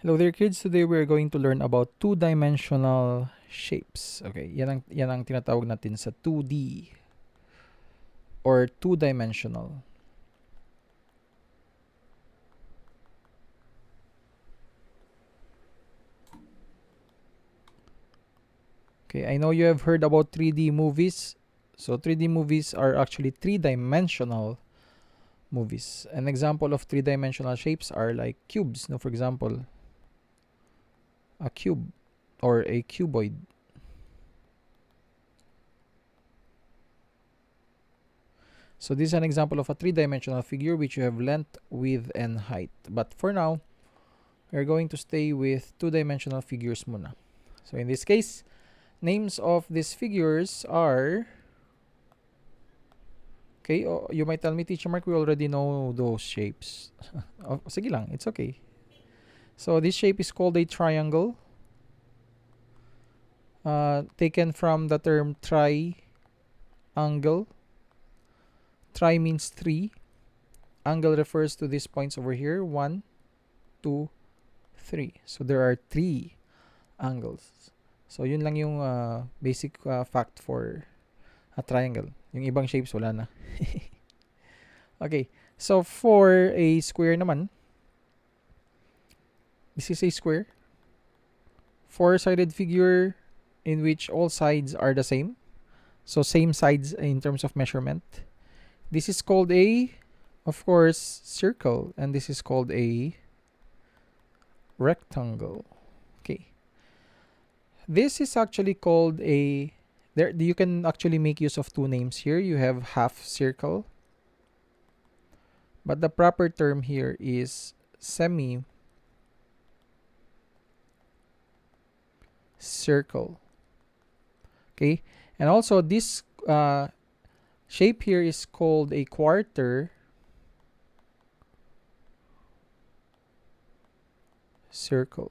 Hello there kids, today we're going to learn about two-dimensional shapes. Okay, yan ang tinatawag natin sa 2D or two-dimensional. Okay, I know you have heard about 3D movies. So 3D movies are actually three-dimensional movies. An example of three-dimensional shapes are like cubes. No, for example, a cube or a cuboid. So this is an example of a three-dimensional figure which you have length, width, and height. But for now, we're going to stay with two-dimensional figures muna. So in this case, names of these figures are... Okay, oh, you might tell me, Teacher Mark, we already know those shapes. Oh, sige lang, it's okay. So this shape is called a triangle. Taken from the term tri-angle. Tri means three. Angle refers to these points over here. 1, 2, 3. So there are 3 angles. So yun lang yung basic fact for a triangle. Yung ibang shapes wala na. Okay. So for a square naman, this is a square. Four-sided figure in which all sides are the same. So same sides in terms of measurement. This is called a, of course, circle, and this is called a rectangle. Okay. This is actually called a... There, you can actually make use of two names here. You have half circle, but the proper term here is semi circle. Okay, and also this shape here is called a quarter circle.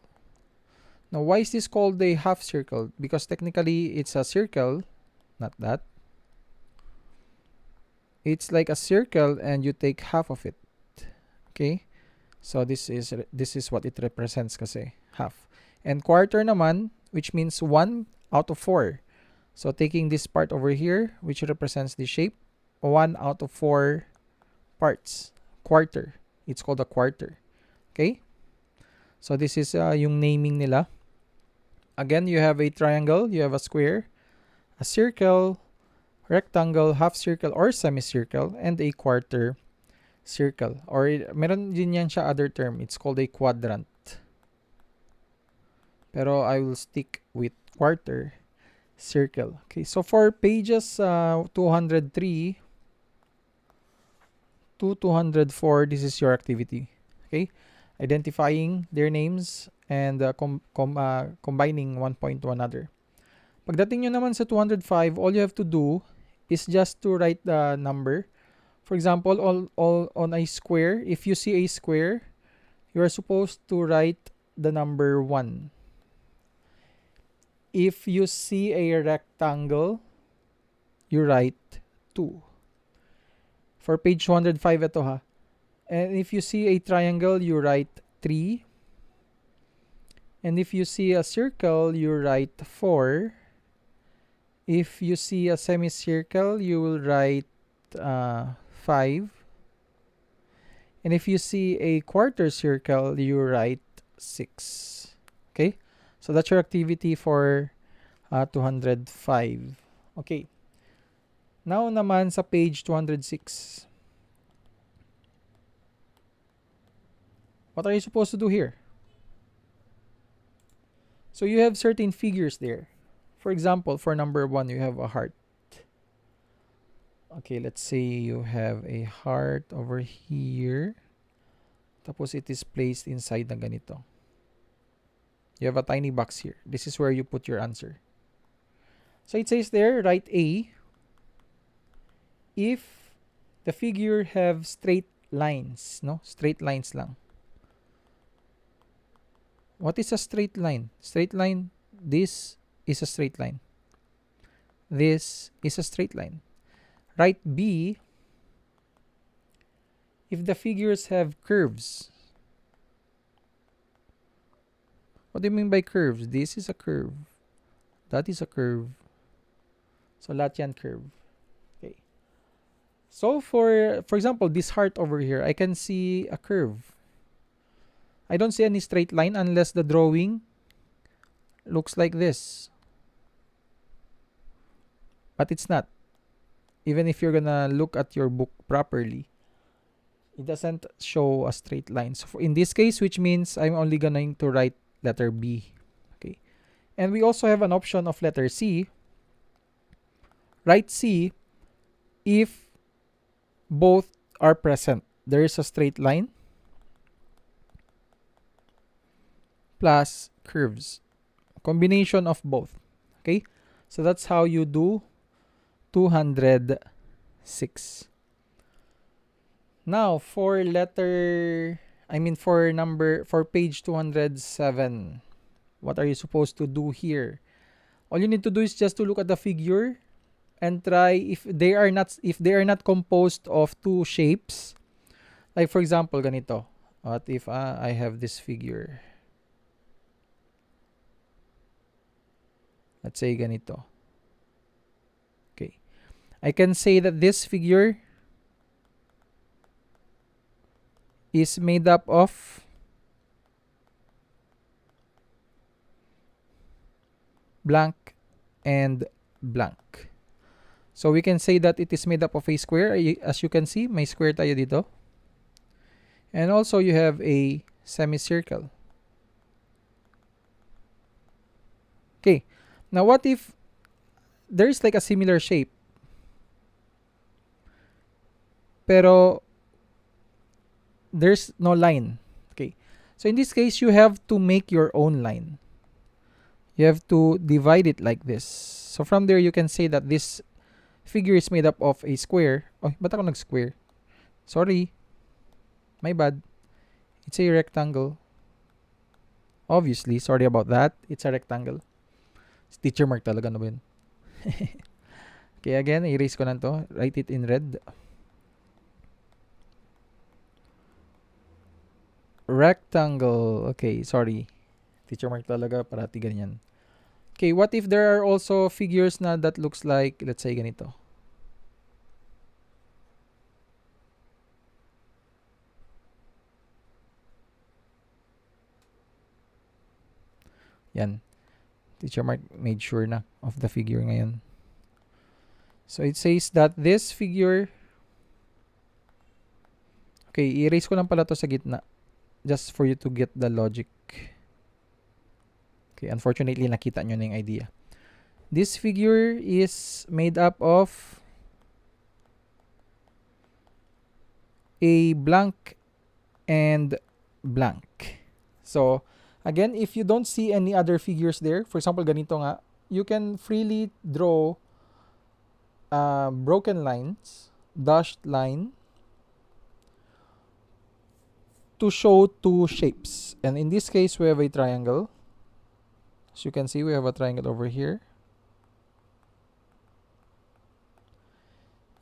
Now, why is this called a half circle? Because technically it's a circle, not that. It's like a circle and you take half of it. Okay? So this is what it represents kasi, half. And quarter naman, which means 1 out of 4. So taking this part over here, which represents the shape, 1 out of 4 parts. Quarter. It's called a quarter. Okay? So this is yung naming nila. Again, you have a triangle, you have a square, a circle, rectangle, half circle, or semicircle, and a quarter circle. Or meron din yan siya other term. It's called a quadrant. Pero I will stick with quarter circle. Okay, so for pages 203 to 204, this is your activity. Okay, identifying their names and combining one point to another. Pagdating nyo naman sa 205, all you have to do is just to write the number. For example, all on a square, if you see a square, you are supposed to write the number 1. If you see a rectangle, you write 2. For page 205, ito ha. And if you see a triangle, you write 3. And if you see a circle, you write 4. If you see a semicircle, you will write 5. And if you see a quarter circle, you write 6. Okay? So that's your activity for 205. Okay. Now naman sa page 206. What are you supposed to do here? So you have certain figures there. For example, for number 1, you have a heart. Okay, let's say you have a heart over here. Tapos it is placed inside na ganito. You have a tiny box here. This is where you put your answer. So it says there, write A if the figure have straight lines, no? Straight lines lang. What is a straight line? Straight line, this is a straight line. This is a straight line. Write B if the figures have curves. What do you mean by curves? This is a curve. That is a curve. So lahat yan curve. Okay. So for example, this heart over here, I can see a curve. I don't see any straight line unless the drawing looks like this. But it's not. Even if you're gonna look at your book properly, it doesn't show a straight line. So in this case, which means I'm only going to write letter B. Okay. And we also have an option of letter C. Write C if both are present. There is a straight line plus curves. Combination of both. Okay? So that's how you do 206. Now, for page 207, what are you supposed to do here? All you need to do is just to look at the figure and try if they are not composed of two shapes. Like for example, ganito. What if I have this figure? Let's say ganito. Okay. I can say that this figure is made up of blank and blank. So we can say that it is made up of a square. As you can see, may square tayo dito. And also you have a semicircle. Okay. Now what if there's like a similar shape, pero there's no line? Okay. So in this case, you have to make your own line. You have to divide it like this. So from there, you can say that this figure is made up of a square. Oh, ba't ako nag-square? Sorry. My bad. It's a rectangle. Obviously, sorry about that. It's a rectangle. Teacher mark talaga, no ba yun? Okay, again, erase ko na to. Write it in red. Rectangle. Okay, sorry. Teacher mark talaga, parati ganyan. Okay, what if there are also figures na that looks like, let's say ganito. Yan. Teacher Mark made sure na of the figure ngayon. So it says that this figure, okay, i-erase ko lang pala to sa gitna just for you to get the logic. Okay, unfortunately, nakita nyo na yung idea. This figure is made up of a blank and blank. So, again, if you don't see any other figures there, for example, ganito nga, you can freely draw broken lines, dashed line, to show two shapes. And in this case, we have a triangle. As you can see, we have a triangle over here.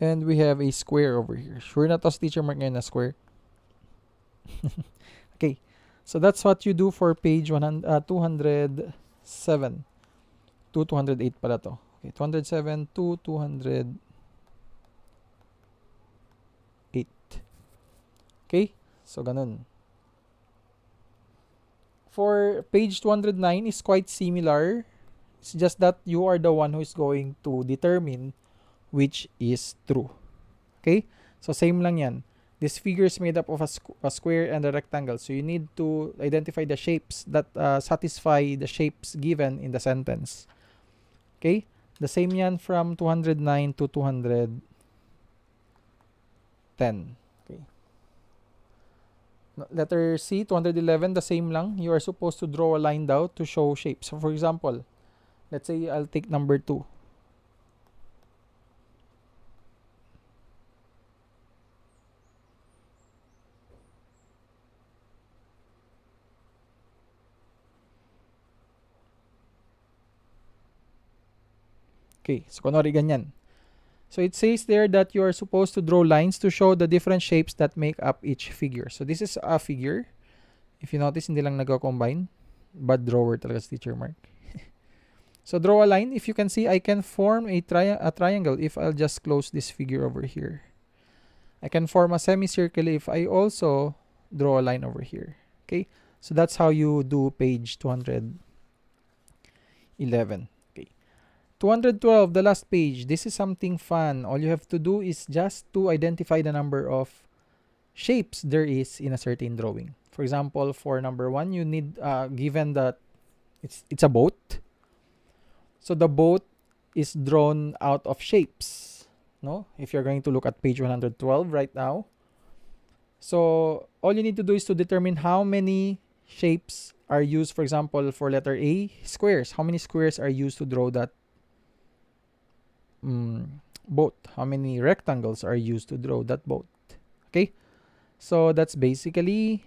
And we have a square over here. Sure na to si Teacher Mark ngayon na square. Okay. So that's what you do for page 207 to 208 pala to. Okay, 207 to 208. Okay? So ganun. For page 209 is quite similar. It's just that you are the one who is going to determine which is true. Okay? So same lang yan. This figure is made up of a square and a rectangle. So you need to identify the shapes that satisfy the shapes given in the sentence. Okay? The same yan from 209 to 210. Okay. Letter C, 211, the same lang. You are supposed to draw a line down to show shapes. So for example, let's say I'll take number 2. Okay, so kunwari ganyan. So it says there that you are supposed to draw lines to show the different shapes that make up each figure. So this is a figure. If you notice, hindi lang nagko-combine. bad drawer talaga si Teacher Mark. So draw a line. If you can see, I can form a triangle if I'll just close this figure over here. I can form a semicircle if I also draw a line over here. Okay, so that's how you do page 211. Okay, 212, the last page. This is something fun. All you have to do is just to identify the number of shapes there is in a certain drawing. For example, for number one, you need, given that it's a boat. So the boat is drawn out of shapes. No, if you're going to look at page 112 right now. So all you need to do is to determine how many shapes are used. For example, for letter A, squares. How many squares are used to draw that boat? How many rectangles are used to draw that boat? Okay, so that's basically